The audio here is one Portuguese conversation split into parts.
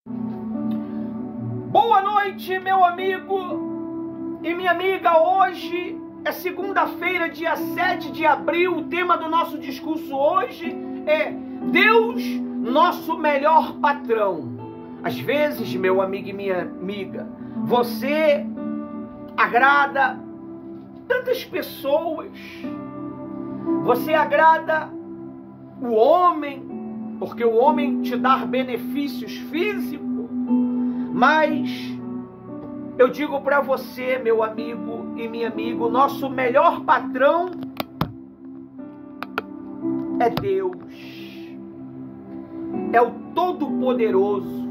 Boa noite, meu amigo e minha amiga. Hoje é segunda-feira, dia 7 de abril. O tema do nosso discurso hoje é Deus, nosso melhor patrão. Às vezes, meu amigo e minha amiga, você agrada tantas pessoas. Você agrada o homem, porque o homem te dá benefícios físicos. Mas eu digo para você, meu amigo e minha amiga, o nosso melhor patrão é Deus. É o Todo-Poderoso.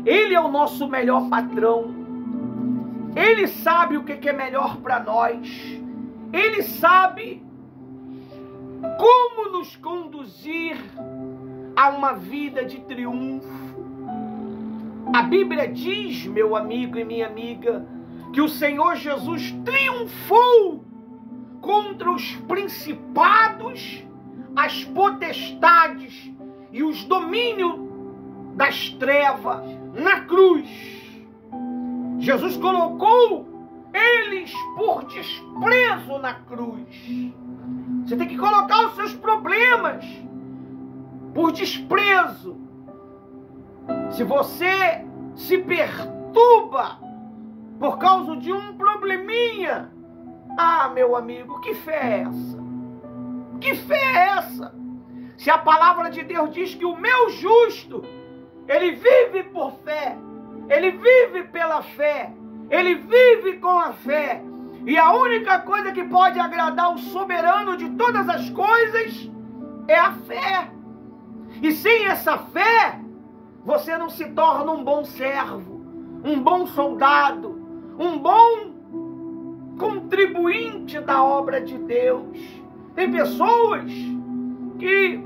Ele é o nosso melhor patrão. Ele sabe o que é melhor para nós. Ele sabe como nos conduzir a uma vida de triunfo. A Bíblia diz, meu amigo e minha amiga, que o Senhor Jesus triunfou contra os principados, as potestades e os domínios das trevas na cruz. Jesus colocou eles por desprezo na cruz. Você tem que colocar os seus problemas por desprezo. Se você se perturba por causa de um probleminha, meu amigo, que fé é essa? Que fé é essa? Se a palavra de Deus diz que o meu justo, ele vive por fé, ele vive pela fé, ele vive com a fé, e a única coisa que pode agradar o soberano de todas as coisas é a fé. E sem essa fé, você não se torna um bom servo, um bom soldado, um bom contribuinte da obra de Deus. Tem pessoas que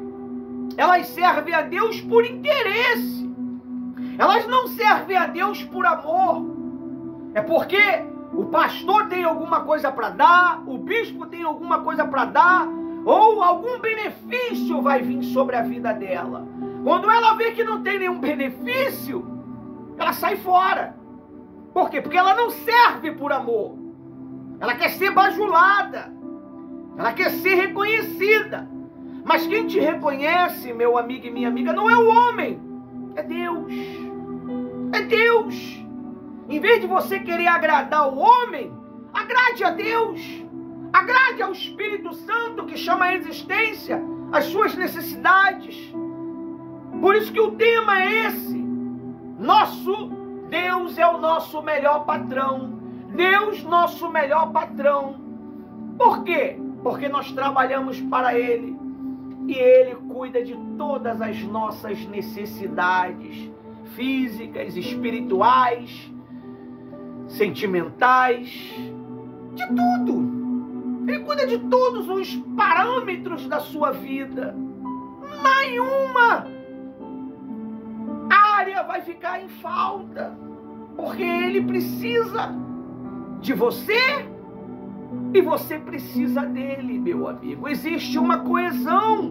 elas servem a Deus por interesse. Elas não servem a Deus por amor. É porque o pastor tem alguma coisa para dar, o bispo tem alguma coisa para dar, ou algum benefício vai vir sobre a vida dela. Quando ela vê que não tem nenhum benefício, ela sai fora. Por quê? Porque ela não serve por amor. Ela quer ser bajulada. Ela quer ser reconhecida. Mas quem te reconhece, meu amigo e minha amiga, não é o homem. É Deus. É Deus. Em vez de você querer agradar o homem, agrade a Deus. Agrade ao Espírito Santo que chama a existência as suas necessidades. Por isso que o tema é esse. Nosso Deus é o nosso melhor patrão. Deus, nosso melhor patrão. Por quê? Porque nós trabalhamos para Ele. E Ele cuida de todas as nossas necessidades físicas, espirituais, sentimentais, de tudo. Ele cuida de todos os parâmetros da sua vida. Nenhuma área vai ficar em falta, porque Ele precisa de você e você precisa dele, meu amigo. Existe uma coesão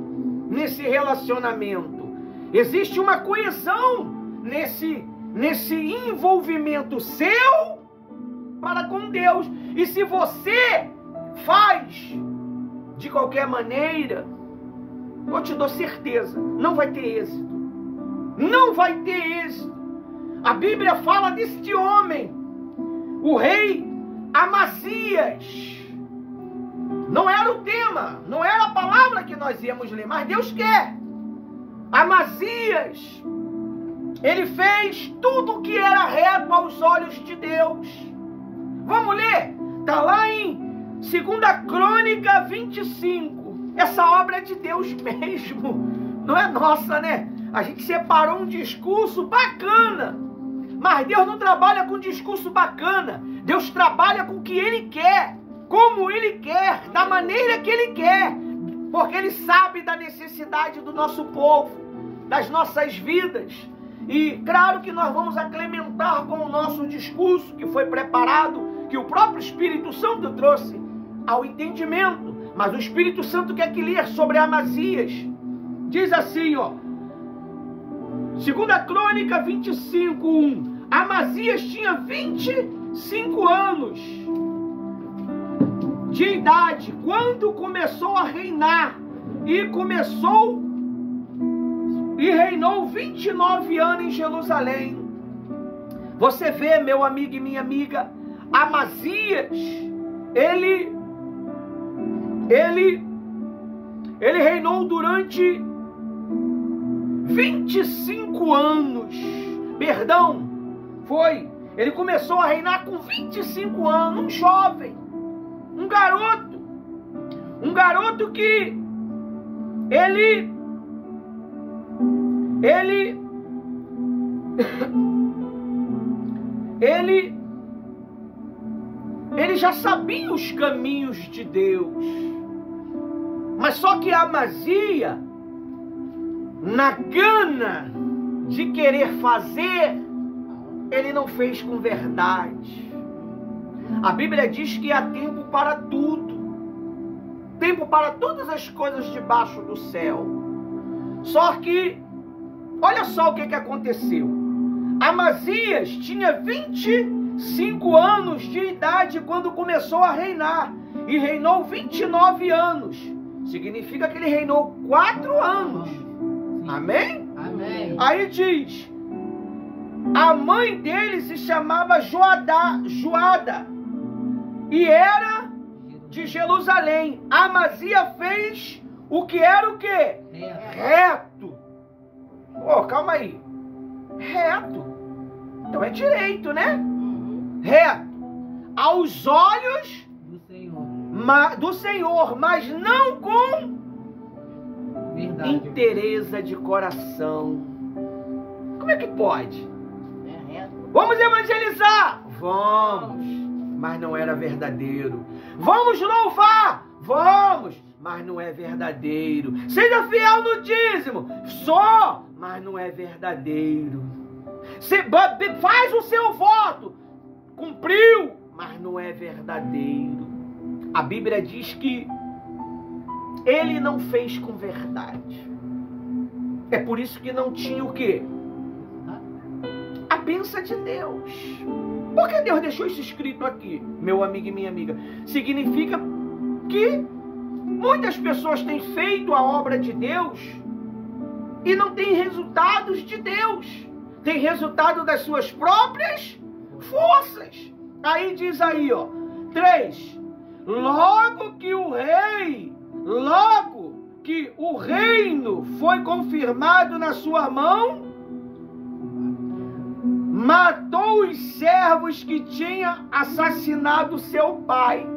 nesse relacionamento, existe uma coesão nesse envolvimento seu para com Deus. E se você faz de qualquer maneira, eu te dou certeza, não vai ter êxito. Não vai ter êxito. A Bíblia fala deste homem, o rei Amazias. Não era o tema, não era a palavra que nós íamos ler, mas Deus quer. Amazias, ele fez tudo o que era reto aos olhos de Deus. Vamos ler? Está lá em 2 Crônica 25. Essa obra é de Deus mesmo, não é nossa, né? A gente separou um discurso bacana, mas Deus não trabalha com discurso bacana. Deus trabalha com o que Ele quer, como Ele quer, da maneira que Ele quer, porque Ele sabe da necessidade do nosso povo, das nossas vidas. E claro que nós vamos aclementar com o nosso discurso que foi preparado, que o próprio Espírito Santo trouxe ao entendimento. Mas o Espírito Santo quer que ler sobre Amazias. Diz assim, ó, Segunda Crônica 25:1. Amazias tinha 25 anos de idade quando começou a reinar e reinou 29 anos em Jerusalém. Você vê, meu amigo e minha amiga, Amazias, ele reinou durante 25 anos. Perdão, ele começou a reinar com 25 anos, um jovem, um garoto que ele já sabia os caminhos de Deus, mas só que Amazias, na gana de querer fazer, ele não fez com verdade. A Bíblia diz que há tempo para tudo, tempo para todas as coisas debaixo do céu. Só que, olha só o que aconteceu. Amazias tinha 25 anos de idade quando começou a reinar, e reinou 29 anos. Significa que ele reinou 4 anos. Amém? Amém. Aí diz, a mãe dele se chamava Joada e era de Jerusalém. Amazias fez o que era o quê? Reto. Oh, calma aí. Reto. Então é direito, né? Reto. Aos olhos do Senhor, mas não com inteireza de coração. Como é que pode? Vamos evangelizar? Vamos, mas não era verdadeiro. Vamos louvar? Vamos, mas não é verdadeiro. Seja fiel no dízimo? Só, mas não é verdadeiro. Faz o seu voto? Cumpriu, mas não é verdadeiro. A Bíblia diz que ele não fez com verdade. É por isso que não tinha o quê? A bênção de Deus. Por que Deus deixou isso escrito aqui, meu amigo e minha amiga? Significa que muitas pessoas têm feito a obra de Deus e não têm resultados de Deus. Tem resultado das suas próprias forças. Aí diz aí, ó, 3. Logo que o reino foi confirmado na sua mão, matou os servos que tinham assassinado seu pai.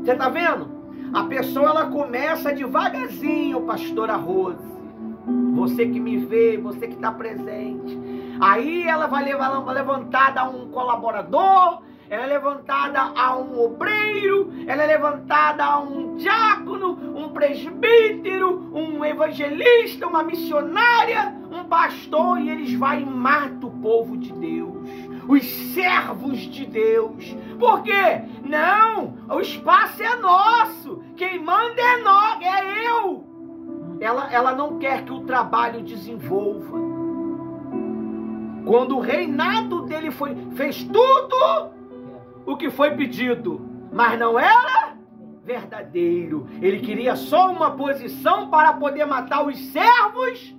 Você está vendo? A pessoa, ela começa devagarzinho, pastora Rose. Você que me vê, você que está presente. Aí ela vai levantada a um colaborador, ela é levantada a um obreiro, ela é levantada a um diácono, um presbítero, um evangelista, uma missionária, um pastor, e eles vão e matam o povo de Deus, os servos de Deus. Por quê? Não, o espaço é nosso, quem manda é nós, é eu. Ela não quer que o trabalho desenvolva. Quando o reinado dele fez tudo o que foi pedido, mas não era verdadeiro. Ele queria só uma posição para poder matar os servos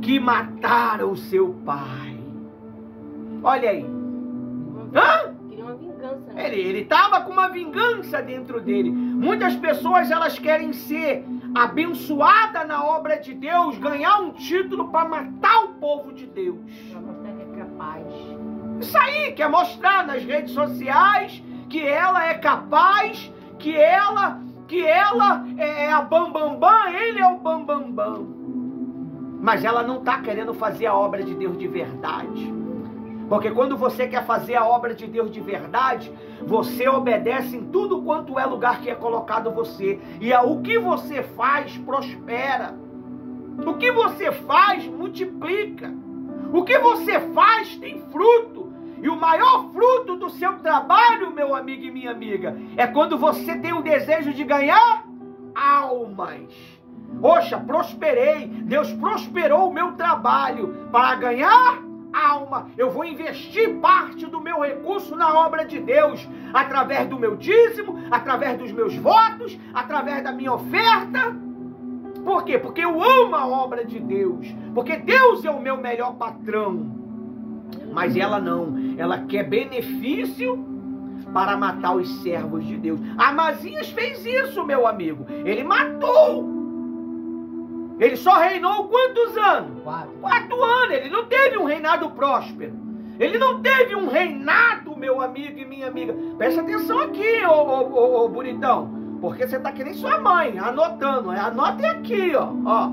que mataram o seu pai. Olha aí. Queria uma vingança, né? Ele estava com uma vingança dentro dele. Muitas pessoas, elas querem ser abençoadas na obra de Deus, ganhar um título para matar o povo de Deus. Para mostrar que é capaz. Isso aí, quer mostrar nas redes sociais que ela é capaz, que ela é a bambambam, ele é o bambambam. Mas ela não está querendo fazer a obra de Deus de verdade. Porque quando você quer fazer a obra de Deus de verdade, você obedece em tudo quanto é lugar que é colocado você. E o que você faz, prospera. O que você faz, multiplica. O que você faz, tem fruto. E o maior fruto do seu trabalho, meu amigo e minha amiga, é quando você tem o desejo de ganhar almas. Poxa, prosperei. Deus prosperou o meu trabalho para ganhar alma. Eu vou investir parte do meu recurso na obra de Deus, através do meu dízimo, através dos meus votos, através da minha oferta. Por quê? Porque eu amo a obra de Deus, porque Deus é o meu melhor patrão. Mas ela não, ela quer benefício para matar os servos de Deus. Amazias fez isso, meu amigo. Ele matou. Ele só reinou quantos anos? 4 anos. Ele não teve um reinado próspero. Ele não teve um reinado, meu amigo e minha amiga. Presta atenção aqui, ô bonitão. Porque você tá que nem sua mãe, anotando. Anotem aqui, ó.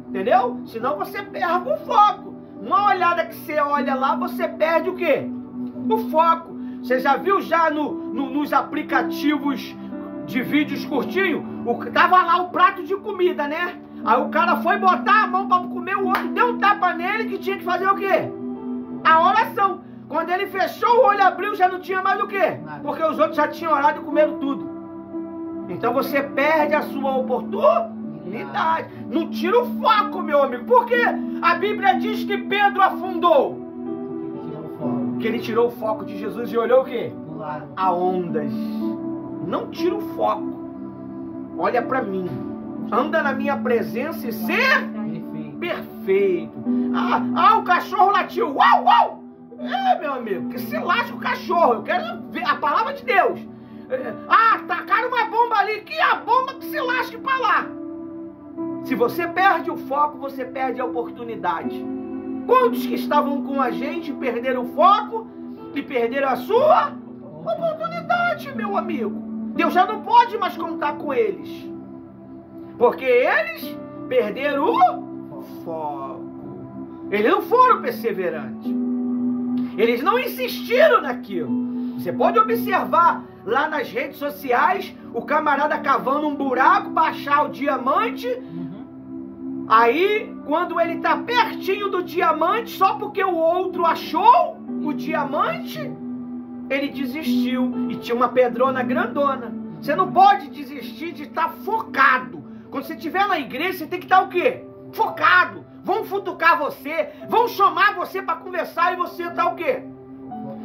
Entendeu? Senão você perde o foco. Uma olhada que você olha lá, você perde o quê? O foco. Você já viu já nos aplicativos de vídeos curtinhos? Tava lá o prato de comida, né? Aí o cara foi botar a mão para comer, o outro deu um tapa nele que tinha que fazer o quê? A oração. Quando ele fechou o olho, abriu, já não tinha mais o quê? Porque os outros já tinham orado e comeram tudo. Então você perde a sua oportunidade. Não tira o foco, meu amigo. Por quê? A Bíblia diz que Pedro afundou. Que ele tirou o foco de Jesus e olhou o quê? A ondas. Não tira o foco. Olha para mim. Anda na minha presença e ser perfeito. O cachorro latiu. Uau, uau. Meu amigo, que se lasca o cachorro. Eu quero ver a palavra de Deus. Tacaram uma bomba ali. Que a bomba que se lasque para lá. Se você perde o foco, você perde a oportunidade. Quantos que estavam com a gente perderam o foco e perderam a sua oportunidade, meu amigo? Deus já não pode mais contar com eles. Porque eles perderam o foco. Eles não foram perseverantes. Eles não insistiram naquilo. Você pode observar lá nas redes sociais o camarada cavando um buraco para achar o diamante. Aí, quando ele está pertinho do diamante, só porque o outro achou o diamante, ele desistiu. E tinha uma pedrona grandona. Você não pode desistir de estar focado. Quando você estiver na igreja, você tem que estar o quê? Focado. Vão futucar você, vão chamar você para conversar e você está o quê?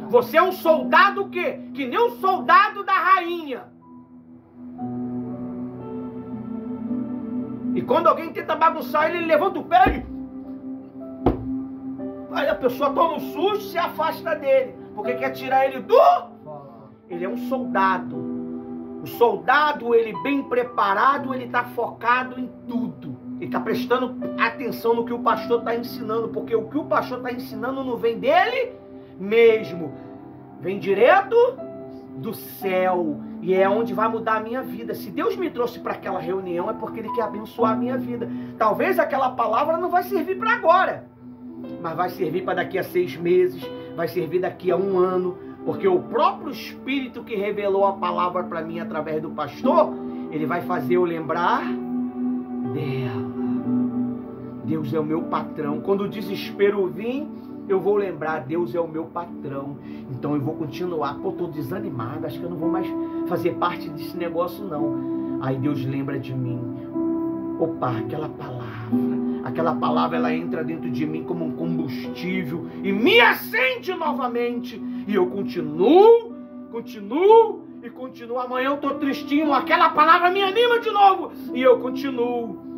Você é um soldado o quê? Que nem um soldado da rainha. E quando alguém tenta bagunçar, ele levanta o pé e... Aí a pessoa toma um susto e se afasta dele. Porque quer tirar ele do... Ele é um soldado. O soldado, ele bem preparado, ele está focado em tudo. Ele está prestando atenção no que o pastor está ensinando. Porque o que o pastor está ensinando não vem dele mesmo. Vem direto do céu. E é onde vai mudar a minha vida. Se Deus me trouxe para aquela reunião, é porque Ele quer abençoar a minha vida. Talvez aquela palavra não vai servir para agora. Mas vai servir para daqui a 6 meses. Vai servir daqui a 1 ano. Porque o próprio Espírito que revelou a palavra para mim através do pastor, ele vai fazer eu lembrar dela. Deus é o meu patrão. Quando o desespero vir, eu vou lembrar, Deus é o meu patrão. Então eu vou continuar. Pô, tô desanimado, acho que eu não vou mais fazer parte desse negócio não. Aí Deus lembra de mim. Opa, aquela palavra ela entra dentro de mim como um combustível e me acende novamente. E eu continuo. Amanhã eu tô tristinho, aquela palavra me anima de novo. E eu continuo.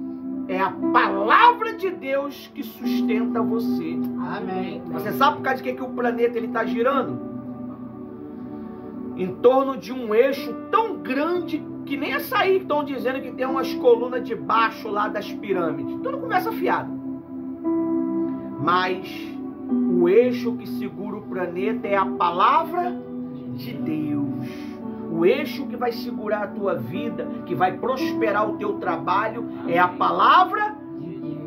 É a palavra de Deus que sustenta você. Amém. Você sabe por causa de que o planeta está girando? Em torno de um eixo tão grande que nem essa aí que estão dizendo que tem umas colunas debaixo lá das pirâmides. Tudo conversa fiada. Mas o eixo que segura o planeta é a palavra de Deus. O eixo que vai segurar a tua vida, que vai prosperar o teu trabalho, é a palavra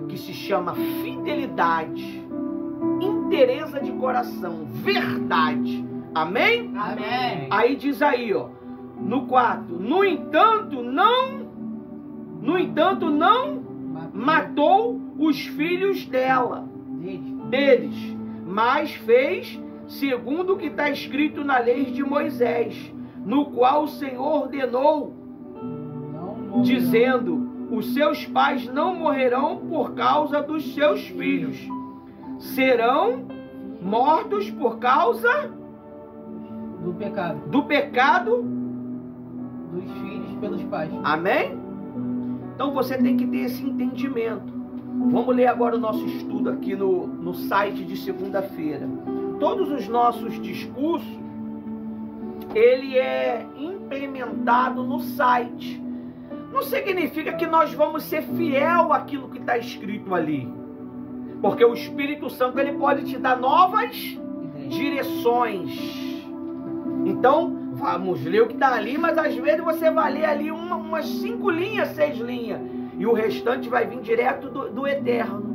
que se chama fidelidade, inteireza de coração, verdade. Amém? Amém. Aí diz aí, ó, no 4, no entanto não matou os filhos deles, mas fez segundo o que está escrito na lei de Moisés, no qual o Senhor ordenou, dizendo, os seus pais não morrerão por causa dos seus filhos. Serão mortos por causa do pecado dos filhos pelos pais. Amém? Então você tem que ter esse entendimento. Vamos ler agora o nosso estudo aqui no site de segunda-feira. Todos os nossos discursos, ele é implementado no site. Não significa que nós vamos ser fiel àquilo que está escrito ali. Porque o Espírito Santo, ele pode te dar novas direções. Então, vamos ler o que está ali, mas às vezes você vai ler ali umas 5 linhas, 6 linhas. E o restante vai vir direto do Eterno.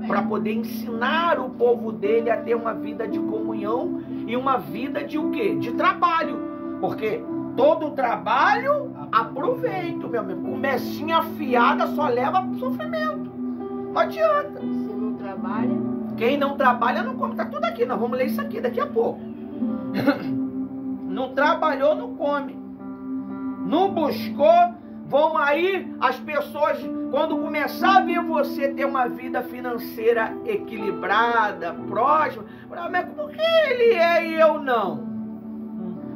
Para poder ensinar o povo dele a ter uma vida de comunhão e uma vida de o quê? De trabalho. Porque todo trabalho, aproveito, meu amigo. Comecinha afiada só leva para sofrimento. Não adianta. Se não trabalha... Quem não trabalha não come. Tá tudo aqui, nós vamos ler isso aqui daqui a pouco. Não trabalhou, não come. Não buscou, vão aí as pessoas, quando começar a ver você ter uma vida financeira equilibrada, próxima, mas por que ele é e eu não?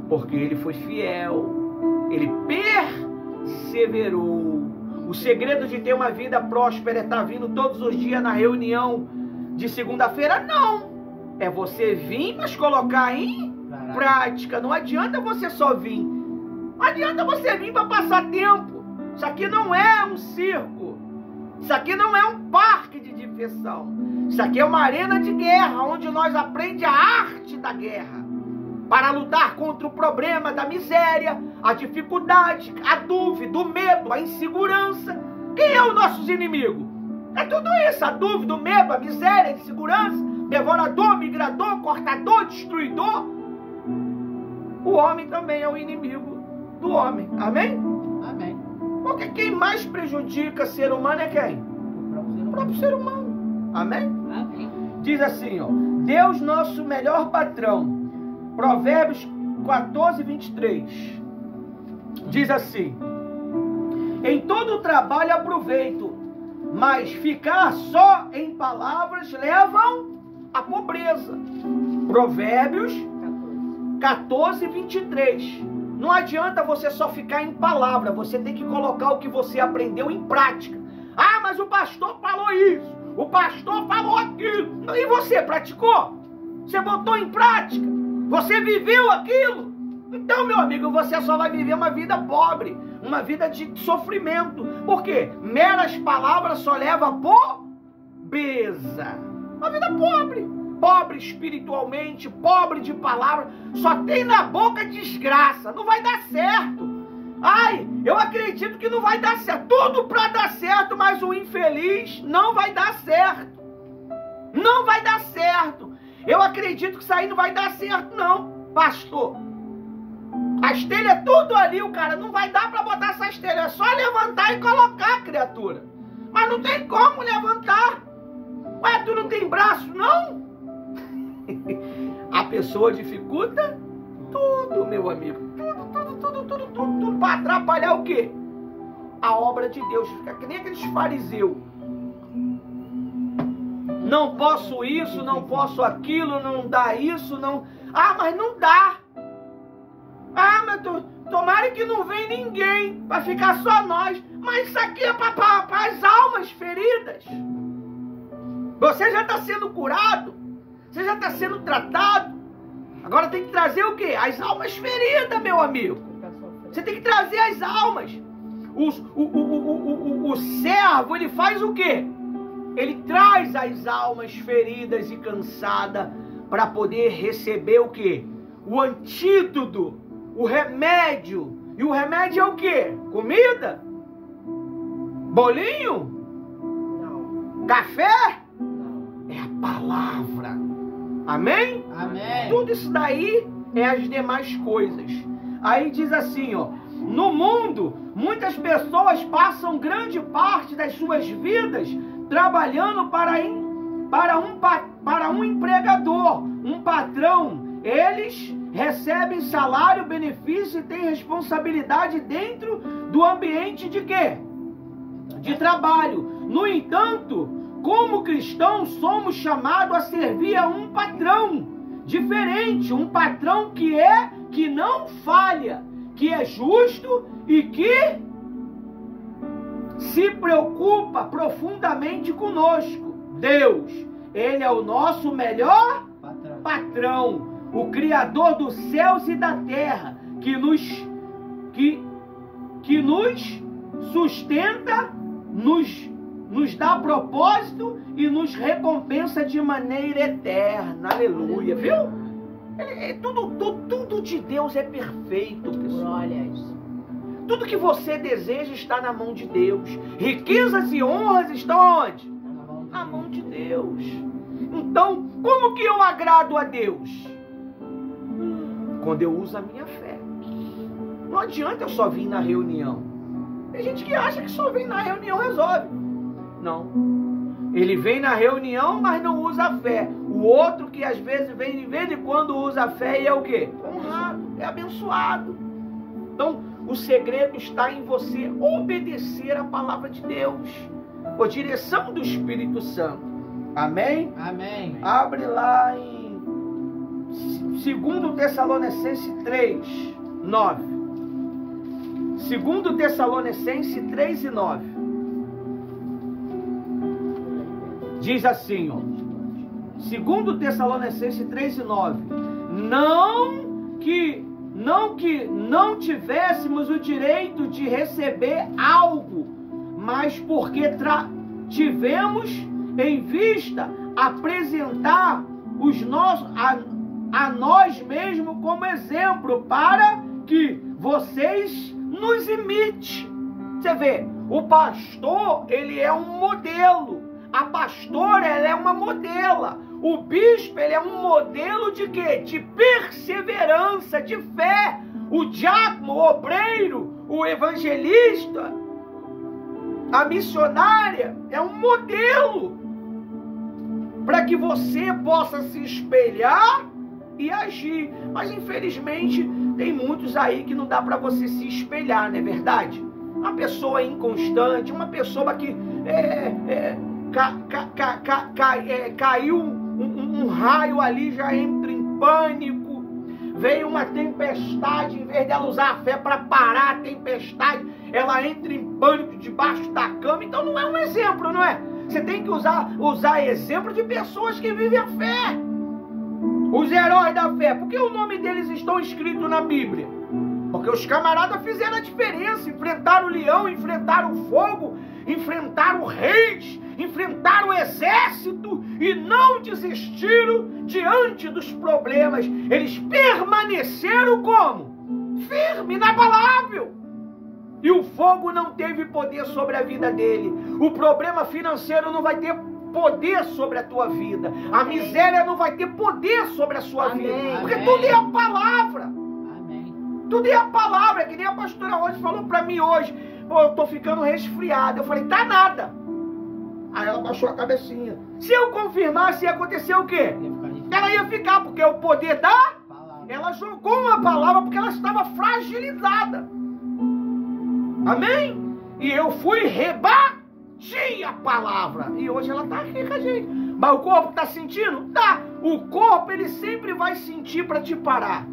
Porque ele foi fiel, ele perseverou. O segredo de ter uma vida próspera é estar vindo todos os dias na reunião de segunda-feira? Não. É você vir, mas colocar em prática. Não adianta você só vir. Não adianta você vir para passar tempo. Isso aqui não é um circo. Isso aqui não é um parque de diversão. Isso aqui é uma arena de guerra, onde nós aprendemos a arte da guerra. Para lutar contra o problema da miséria, a dificuldade, a dúvida, o medo, a insegurança. Quem é os nossos inimigos? É tudo isso, a dúvida, o medo, a miséria, a insegurança, devorador, migrador, cortador, destruidor. O homem também é o inimigo do homem. Amém? Amém. Porque quem mais prejudica o ser humano é quem? O próprio ser humano. Amém? Amém. Diz assim, ó. Deus, nosso melhor patrão. Provérbios 14, 23. Diz assim: em todo trabalho aproveito, mas ficar só em palavras levam à pobreza. Provérbios 14, 23. Não adianta você só ficar em palavra, você tem que colocar o que você aprendeu em prática. Ah, mas o pastor falou isso, o pastor falou aquilo. E você praticou? Você botou em prática? Você viveu aquilo? Então, meu amigo, você só vai viver uma vida pobre, uma vida de sofrimento. Por quê? Meras palavras só levam a pobreza. Uma vida pobre. Pobre espiritualmente, pobre de palavras, só tem na boca desgraça, não vai dar certo. Ai, eu acredito que não vai dar certo, tudo para dar certo, mas o infeliz não vai dar certo. Não vai dar certo. Eu acredito que isso aí não vai dar certo não, pastor. A esteira é tudo ali, o cara não vai dar para botar essa esteira, é só levantar e colocar, criatura. Mas não tem como levantar. Ué, tu não tem braço, não? A pessoa dificulta tudo, meu amigo. Tudo para atrapalhar o quê? A obra de Deus. Fica que nem aqueles fariseus. Não posso isso, não posso aquilo, não dá isso, não... Ah, mas não dá. Ah, mas tomara que não venha ninguém, para ficar só nós. Mas isso aqui é para as almas feridas. Você já está sendo curado. Você já está sendo tratado. Agora tem que trazer o quê? As almas feridas, meu amigo. Você tem que trazer as almas. O servo, ele faz o quê? Ele traz as almas feridas e cansadas para poder receber o quê? O antídoto, o remédio. E o remédio é o quê? Comida? Bolinho? Não. Café? Não. É a palavra. Amém? Amém. Tudo isso daí é as demais coisas. Aí diz assim, ó. No mundo, muitas pessoas passam grande parte das suas vidas trabalhando para um empregador, um patrão. Eles recebem salário, benefício e têm responsabilidade dentro do ambiente de quê? de trabalho. No entanto, como cristãos, somos chamados a servir a um patrão diferente, um patrão que não falha, que é justo e que se preocupa profundamente conosco. Deus, Ele é o nosso melhor patrão, o Criador dos céus e da terra, que nos sustenta, nos dá propósito e nos recompensa de maneira eterna. Aleluia, viu? Tudo de Deus é perfeito, pessoal. Tudo que você deseja está na mão de Deus. Riquezas e honras estão onde? Na mão de Deus. Então, como que eu agrado a Deus? Quando eu uso a minha fé. Não adianta eu só vir na reunião. Tem gente que acha que só vem na reunião resolve. Não. Ele vem na reunião, mas não usa a fé. O outro que às vezes vem de vez em quando usa a fé e é o quê? Honrado, é abençoado. Então, o segredo está em você obedecer a palavra de Deus, por direção do Espírito Santo. Amém? Amém. Abre lá em 2 Tessalonicenses 3, 9. 2 Tessalonicenses 3 e 9. Diz assim, ó. 2 Tessalonicenses 3 e 9. Não que não tivéssemos o direito de receber algo, mas porque tivemos em vista apresentar a nós mesmos como exemplo, para que vocês nos imitem. Você vê, o pastor, ele é um modelo. A pastora, ela é uma modela. O bispo, ele é um modelo de quê? De perseverança, de fé. O diácono, o obreiro, o evangelista, a missionária, é um modelo para que você possa se espelhar e agir. Mas, infelizmente, tem muitos aí que não dá para você se espelhar, não é verdade? Uma pessoa inconstante, uma pessoa que caiu um raio ali, já entra em pânico. Veio uma tempestade, em vez dela usar a fé para parar a tempestade, ela entra em pânico debaixo da cama. Então não é um exemplo, não é? Você tem que usar exemplo de pessoas que vivem a fé. Os heróis da fé. Por que o nome deles estão escritos na Bíblia? Porque os camaradas fizeram a diferença. Enfrentaram o leão, enfrentaram o fogo, enfrentaram reis, enfrentaram o exército e não desistiram diante dos problemas. Eles permaneceram como? Firme, inabalável. E o fogo não teve poder sobre a vida dele. O problema financeiro não vai ter poder sobre a tua vida. A miséria não vai ter poder sobre a sua vida. Porque tudo é a palavra. Tudo é a palavra, que nem a pastora Rose falou pra mim hoje. Pô, eu tô ficando resfriado. Eu falei, tá nada. Aí ela baixou a cabecinha. Se eu confirmasse, ia acontecer o quê? Ela ia ficar, porque o poder da... Ela jogou uma palavra porque ela estava fragilizada. Amém? E eu fui rebati a palavra. E hoje ela tá aqui com a gente. Mas o corpo tá sentindo? Tá. O corpo, ele sempre vai sentir para te parar.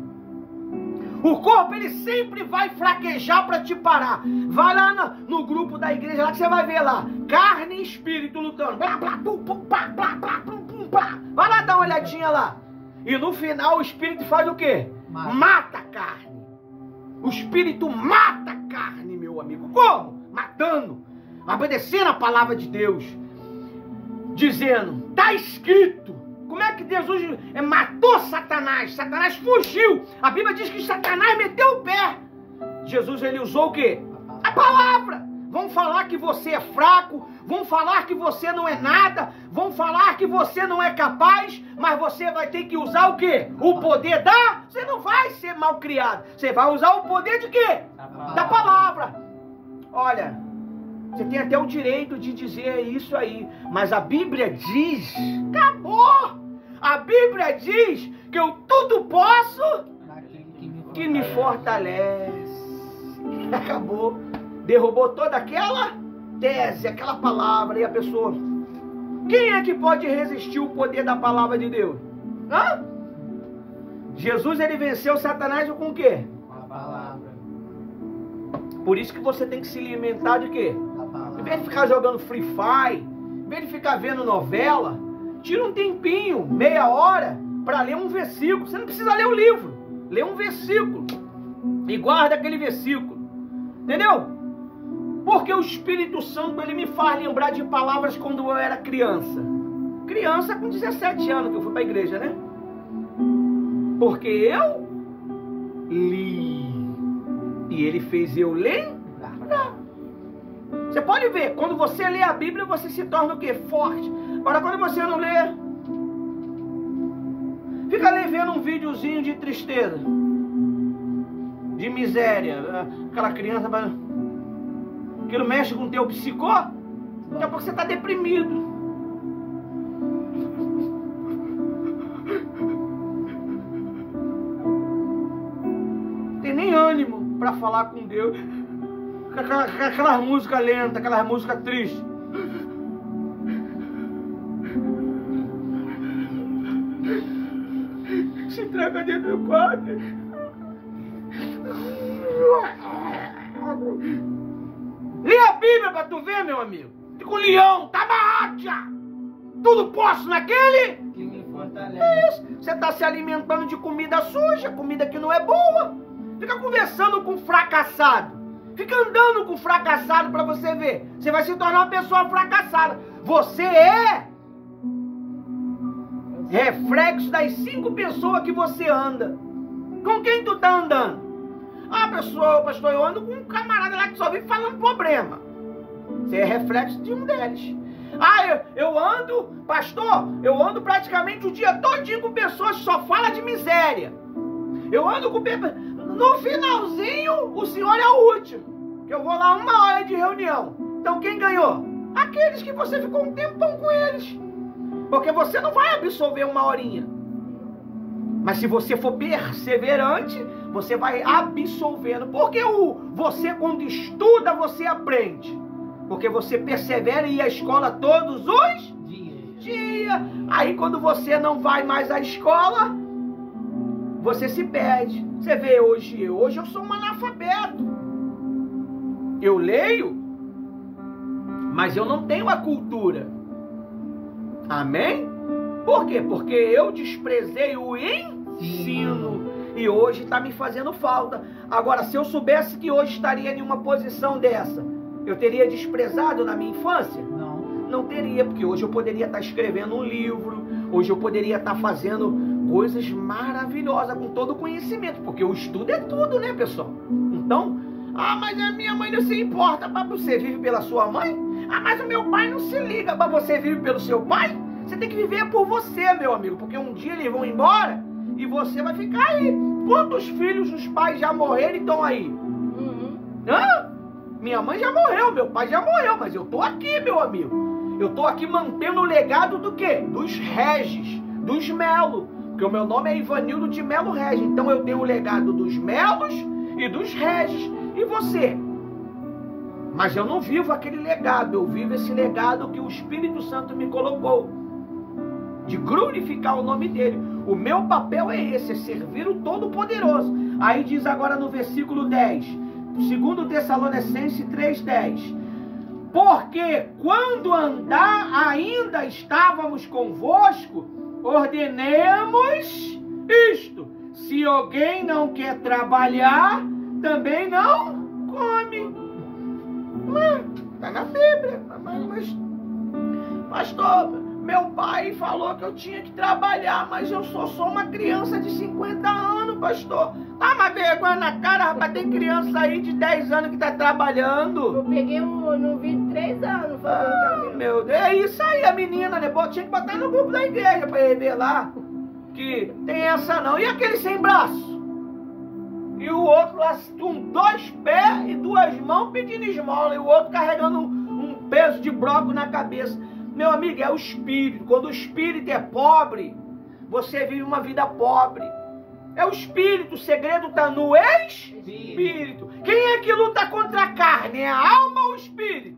O corpo, ele sempre vai fraquejar para te parar. Vai lá no grupo da igreja, lá que você vai ver lá. Carne e espírito lutando. Blá, blá, pum, pum, blá, blá, blá, pum, pum, blá. Vai lá dar uma olhadinha lá. E no final o espírito faz o quê? Mata a carne. O espírito mata a carne, meu amigo. Como? Matando. Obedecendo a palavra de Deus. Dizendo, está escrito. Como é que Jesus matou Satanás? Satanás fugiu. A Bíblia diz que Satanás meteu o pé. Jesus, ele usou o quê? A palavra. Vão falar que você é fraco. Vão falar que você não é nada. Vão falar que você não é capaz. Mas você vai ter que usar o quê? O poder da... Você não vai ser mal criado. Você vai usar o poder de quê? Da palavra. Olha, você tem até o direito de dizer isso aí. Mas a Bíblia diz... Acabou! A Bíblia diz que eu tudo posso que me fortalece. Acabou. Derrubou toda aquela tese, aquela palavra, e a pessoa... Quem é que pode resistir o poder da palavra de Deus? Hã? Jesus, ele venceu Satanás com o quê? A palavra. Por isso que você tem que se alimentar de quê? A palavra. Em vez de ficar jogando Free Fire, em vez de ficar vendo novela, tira um tempinho, meia hora, para ler um versículo. Você não precisa ler o livro. Lê um versículo. E guarda aquele versículo. Entendeu? Porque o Espírito Santo, ele me faz lembrar de palavras quando eu era criança. Criança com 17 anos, que eu fui para a igreja, né? Porque eu li. E ele fez eu lembrar. Você pode ver, quando você lê a Bíblia, você se torna o quê? Forte. Agora, quando você não lê, fica ali vendo um videozinho de tristeza, de miséria. Aquela criança, aquilo mexe com o teu psicó, daqui a pouco você está deprimido. Não tem nem ânimo para falar com Deus. Aquelas músicas lentas, aquelas músicas tristes. Se tranca dentro do quarto. Lê a Bíblia pra tu ver, meu amigo. Fica o leão, tabatia. Tudo posso naquele Que me fortalece. É isso. Você tá se alimentando de comida suja, comida que não é boa. Fica conversando com fracassado. Fica andando com fracassado pra você ver. Você vai se tornar uma pessoa fracassada. Você é reflexo das 5 pessoas que você anda. Com quem tu tá andando? Ah, pastor, eu ando com um camarada lá que só vive falando problema. Você é reflexo de um deles. Ah, eu ando, pastor, eu ando praticamente o dia todinho com pessoas que só falam de miséria. Eu ando com... No finalzinho, o senhor é o último. Que eu vou lá 1 hora de reunião. Então quem ganhou? Aqueles que você ficou um tempão com eles. Porque você não vai absorver 1 horinha. Mas se você for perseverante, você vai absorvendo. Porque você quando estuda, você aprende. Porque você persevera e ir à escola todos os dias. Aí quando você não vai mais à escola, você se perde. Você vê hoje eu sou um analfabeto. Eu leio, mas eu não tenho a cultura. Amém? Por quê? Porque eu desprezei o ensino. E hoje está me fazendo falta. Agora, se eu soubesse que hoje estaria em uma posição dessa, eu teria desprezado na minha infância? Não. Não teria, porque hoje eu poderia estar escrevendo um livro. Hoje eu poderia estar fazendo coisas maravilhosas com todo o conhecimento. Porque o estudo é tudo, né, pessoal? Então, mas a minha mãe não se importa. Mas você vive pela sua mãe? Mas o meu pai não se liga. Mas você vive pelo seu pai? Você tem que viver por você, meu amigo. Porque um dia eles vão embora e você vai ficar aí. Quantos filhos os pais já morreram e estão aí? Minha mãe já morreu, meu pai já morreu. Mas eu tô aqui, meu amigo. Eu tô aqui mantendo o legado do quê? Dos Regis, dos Melo. Porque o meu nome é Ivanildo de Melo Regis. Então eu tenho o legado dos Melos e dos Regis. E você? Mas eu não vivo aquele legado. Eu vivo esse legado que o Espírito Santo me colocou. De glorificar o nome dele. O meu papel é esse, é servir o Todo-Poderoso. Aí diz agora no versículo 10, 2 Tessalonicenses 3:10. Porque quando ainda estávamos convosco, ordenemos isto: se alguém não quer trabalhar, também não come. Está na Bíblia. Mas, pastor, meu pai falou que eu tinha que trabalhar, mas eu sou só uma criança de 50 anos, pastor. Mas vergonha na cara, rapaz, tem criança aí de 10 anos que tá trabalhando. Eu peguei no vídeo 3 anos fazendo meu Deus, é isso aí, a menina, né? Tinha que botar no grupo da igreja pra ele ver lá. Que tem essa não. E aquele sem braço? E o outro lá com 2 pés e 2 mãos pedindo esmola. E o outro carregando um peso de broco na cabeça. Meu amigo, é o espírito. Quando o espírito é pobre, você vive uma vida pobre. É o espírito. O segredo está no espírito. Quem é que luta contra a carne? É a alma ou o espírito?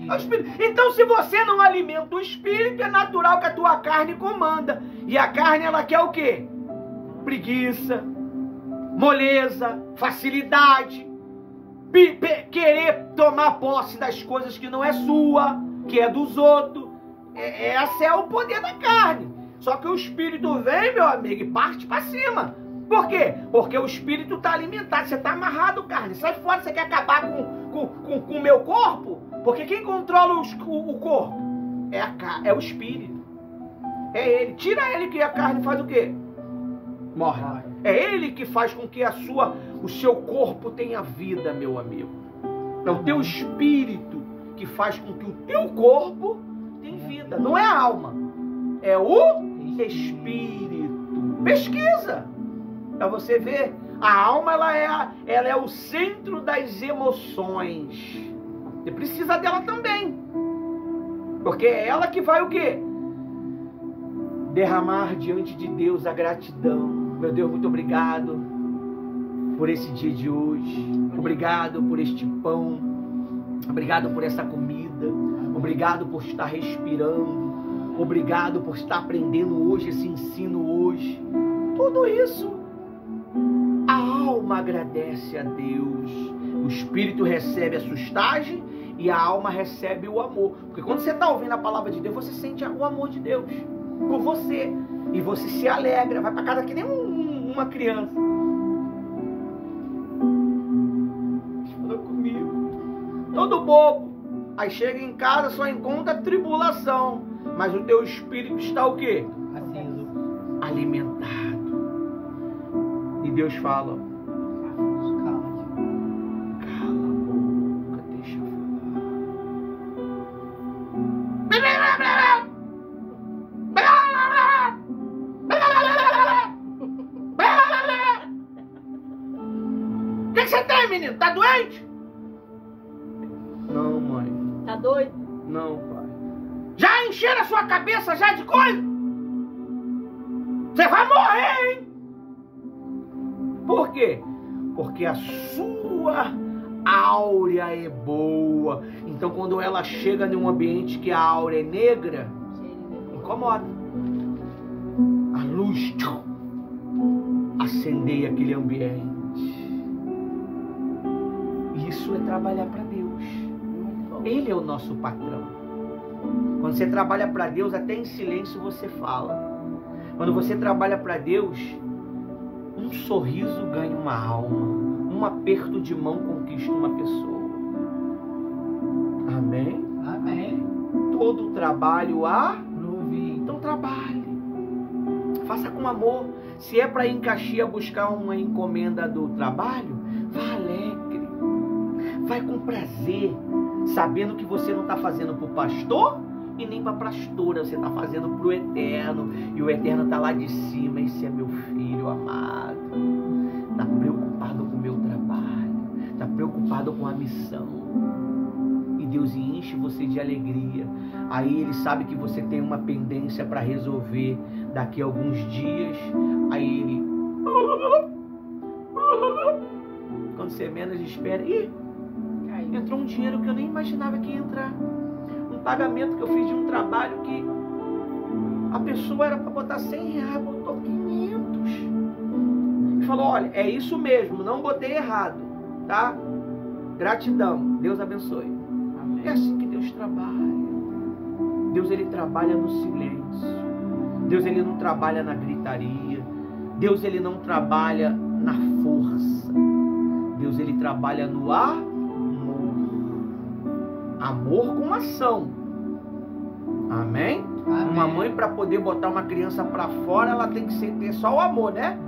É o Espírito. Então, se você não alimenta o Espírito, é natural que a tua carne comanda. E a carne, ela quer o quê? Preguiça, moleza, facilidade, querer tomar posse das coisas que não é sua, que é dos outros. Esse é o poder da carne. Só que o Espírito vem, meu amigo, e parte para cima. Por quê? Porque o Espírito está alimentado. Você está amarrado, carne. Sai fora, você quer acabar com o meu corpo? Porque quem controla o corpo é o Espírito. É ele. Tira ele, que a carne faz o quê? Morre. É ele que faz com que o seu corpo tenha vida, meu amigo. É o teu Espírito que faz com que o teu corpo tenha vida. Não é a alma. É o Espírito. Pesquisa. Para você ver, a alma ela é o centro das emoções. Você precisa dela também. Porque é ela que vai o quê? Derramar diante de Deus a gratidão. Meu Deus, muito obrigado por esse dia de hoje. Obrigado por este pão. Obrigado por essa comida. Obrigado por estar respirando. Obrigado por estar aprendendo hoje esse ensino hoje. Tudo isso. A alma agradece a Deus. O Espírito recebe a sustagem e a alma recebe o amor. Porque quando você está ouvindo a palavra de Deus, você sente o amor de Deus por você. E você se alegra, vai para casa que nem uma criança. Falou comigo. Todo bobo. Aí chega em casa, só encontra tribulação. Mas o teu espírito está o quê? Aceso. Alimentado. E Deus fala: cala a boca, deixa eu falar. O que você tem, menino? Tá doente? Não, mãe. Tá doido? Não, pai. Já encheram a sua cabeça já de coisa? Você vai morrer, hein? Por quê? Porque a sua áurea é boa. Então, quando ela chega em um ambiente que a áurea é negra, incomoda. A luz acendeia aquele ambiente. Isso é trabalhar para Deus. Ele é o nosso patrão. Quando você trabalha para Deus, até em silêncio você fala. Quando você trabalha para Deus, um sorriso ganha uma alma. Um aperto de mão conquista uma pessoa. Amém? Amém. Todo trabalho Provei. então trabalhe. Faça com amor. Se é para ir em Caxias buscar uma encomenda do trabalho, vá alegre. Vai com prazer. Sabendo que você não está fazendo para o pastor e nem para a pastora. Você está fazendo para o Eterno. E o Eterno está lá de cima. Esse é meu filho amado. Está preocupado com o meu trabalho. Está preocupado com a missão. E Deus enche você de alegria. Aí Ele sabe que você tem uma pendência para resolver daqui a alguns dias. Aí Ele... Quando você menos espera... Entrou um dinheiro que eu nem imaginava que ia entrar. Um pagamento que eu fiz de um trabalho que a pessoa era para botar 100 reais, botou 500. E falou: olha, é isso mesmo, não botei errado, tá? Gratidão, Deus abençoe. Amém. É assim que Deus trabalha. Deus, Ele trabalha no silêncio. Deus, Ele não trabalha na gritaria. Deus, Ele não trabalha na força. Deus, Ele trabalha no amor. Amor com ação. Amém? Amém. Uma mãe, para poder botar uma criança para fora, ela tem que ter só o amor, né?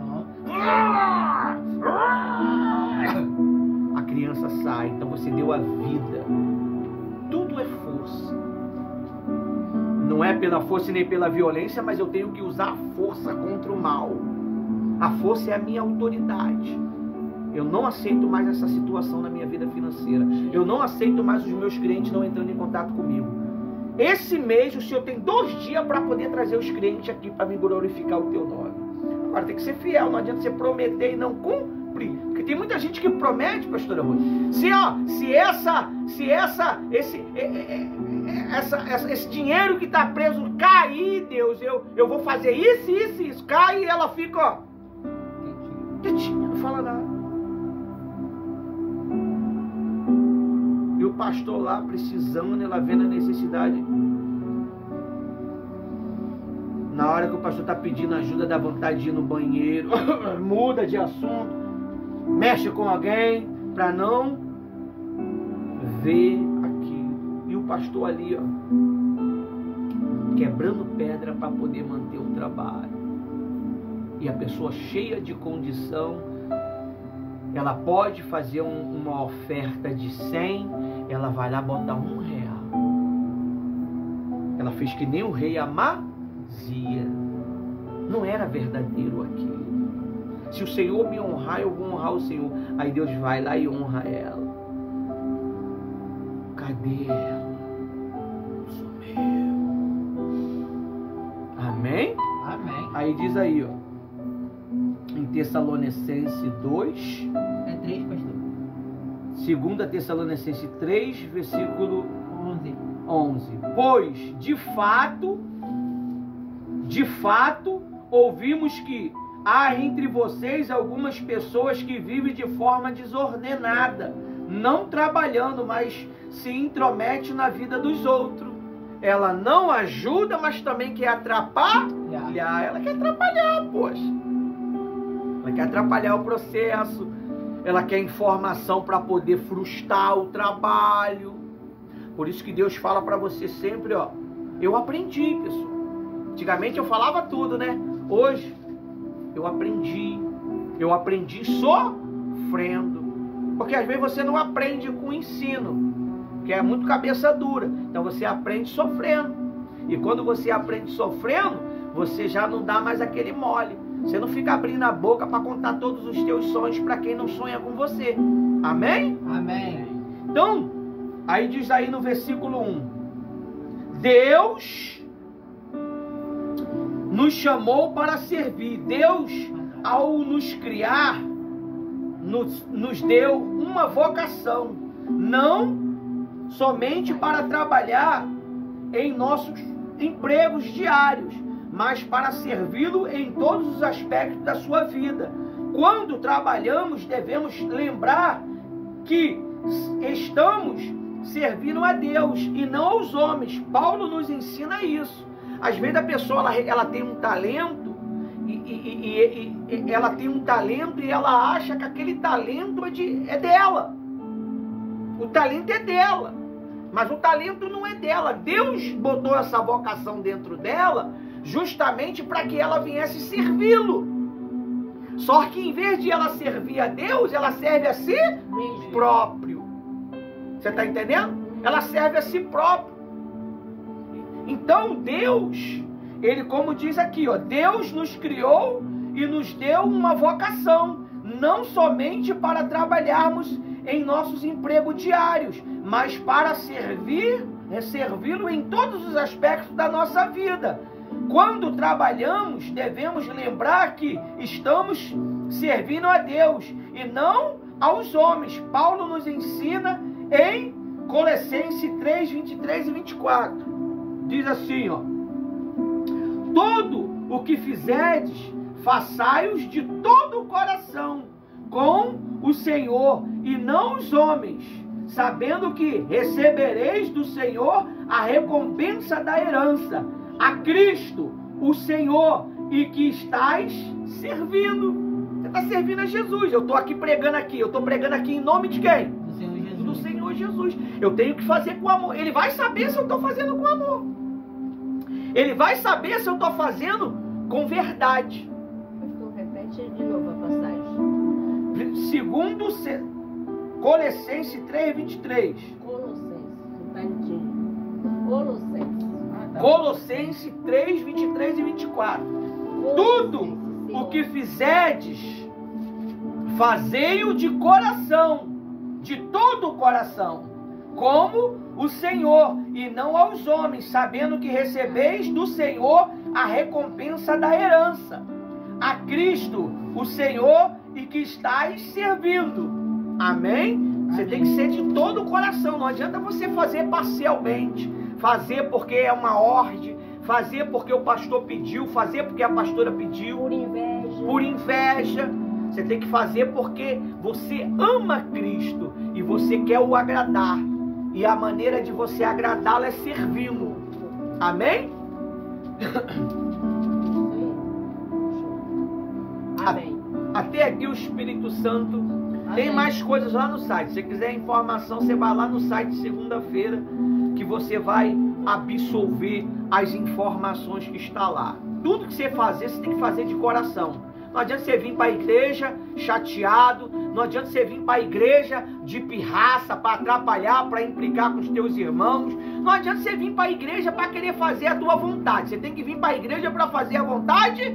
A criança sai. Então você deu a vida. Tudo é força. Não é pela força nem pela violência, mas eu tenho que usar a força contra o mal. A força é a minha autoridade. Eu não aceito mais essa situação na minha vida financeira. Eu não aceito mais os meus clientes não entrando em contato comigo. Esse mês o Senhor tem 2 dias para poder trazer os clientes aqui para me glorificar o teu nome. Agora tem que ser fiel. Não adianta você prometer e não cumprir. cumprir. Porque tem muita gente que promete, pastora Ruth, esse dinheiro que está preso cair, Deus, eu vou fazer isso, isso, isso. Cai e ela fica, ó, quietinha, não fala nada. E o pastor lá precisando, ela vendo a necessidade. Na hora que o pastor está pedindo ajuda, dá vontade de ir no banheiro, muda de assunto, mexe com alguém, para não ver aquilo. E o pastor ali, ó, quebrando pedra para poder manter o trabalho. E a pessoa cheia de condição, ela pode fazer uma oferta de 100, ela vai lá botar R$1. Ela fez que nem o rei Amazia. Não era verdadeiro aquilo. Se o Senhor me honrar, eu vou honrar o Senhor. Aí Deus vai lá e honra ela. Cadê ela? Sumiu. Amém? Amém. Aí diz aí, ó, em Tessalonicenses 2, É 3, pastor. 2 Tessalonicenses 3, versículo 11. 11. Pois, de fato, ouvimos que há entre vocês algumas pessoas que vivem de forma desordenada, não trabalhando, mas se intromete na vida dos outros. Ela não ajuda, mas também quer atrapalhar. Ela quer atrapalhar, poxa. Ela quer atrapalhar o processo. Ela quer informação para poder frustrar o trabalho. Por isso que Deus fala para você sempre, ó. Eu aprendi, pessoal. Antigamente eu falava tudo, né? Hoje eu aprendi sofrendo. Porque às vezes você não aprende com o ensino, que é muito cabeça dura. Então você aprende sofrendo. E quando você aprende sofrendo, você já não dá mais aquele mole. Você não fica abrindo a boca para contar todos os teus sonhos para quem não sonha com você. Amém? Amém. Então, aí diz aí no versículo 1. Deus nos chamou para servir. Deus, ao nos criar, nos deu uma vocação. Não somente para trabalhar em nossos empregos diários, mas para servi-lo em todos os aspectos da sua vida. Quando trabalhamos, devemos lembrar que estamos servindo a Deus e não aos homens. Paulo nos ensina isso. Às vezes a pessoa ela tem um talento e ela tem um talento e ela acha que aquele talento é dela. O talento é dela, mas o talento não é dela. Deus botou essa vocação dentro dela justamente para que ela viesse servi-lo. Só que em vez de ela servir a Deus, ela serve a si próprio. Você está entendendo? Ela serve a si próprio. Então Deus, ele, como diz aqui, ó, Deus nos criou e nos deu uma vocação, não somente para trabalharmos em nossos empregos diários, mas para servi-lo em todos os aspectos da nossa vida. Quando trabalhamos, devemos lembrar que estamos servindo a Deus e não aos homens. Paulo nos ensina em Colossenses 3, 23 e 24. Diz assim, ó: tudo o que fizerdes, façai-os de todo o coração, com o Senhor e não os homens, sabendo que recebereis do Senhor a recompensa da herança, a Cristo, o Senhor, e que estáis servindo. Você está servindo a Jesus. Eu estou aqui pregando aqui. Eu estou pregando aqui em nome de quem? Do Senhor Jesus. Do Senhor Jesus. Eu tenho que fazer com amor. Ele vai saber se eu estou fazendo com amor. Ele vai saber se eu estou fazendo com verdade. Pastor, repete de novo a passagem. Segundo Colossenses 3, 23. Colossenses, não está entendido. Colossenses. Colossenses 3, 23 e 24. Tudo o que fizerdes, fazei-o de coração, de todo o coração, como o Senhor, e não aos homens, sabendo que recebeis do Senhor a recompensa da herança, a Cristo, o Senhor, e que estás servindo. Amém? Você tem que ser de todo o coração. Não adianta você fazer parcialmente. Fazer porque é uma ordem. Fazer porque o pastor pediu. Fazer porque a pastora pediu. Por inveja. Por inveja. Você tem que fazer porque você ama Cristo e você quer o agradar. E a maneira de você agradá-lo é servindo. Amém? Amém. Até aqui o Espírito Santo. Tem Amém. mais coisas lá no site. Se você quiser informação, você vai lá no site segunda-feira, que você vai absorver as informações que está lá. Tudo que você fazer, você tem que fazer de coração. Não adianta você vir para a igreja chateado. Não adianta você vir para a igreja de pirraça, para atrapalhar, para implicar com os teus irmãos. Não adianta você vir para a igreja para querer fazer a tua vontade. Você tem que vir para a igreja para fazer a vontade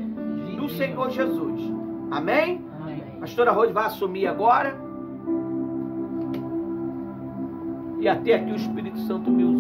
do Senhor Jesus. Amém? Amém. A pastora Rose vai assumir agora. E até aqui o Espírito Santo me usou.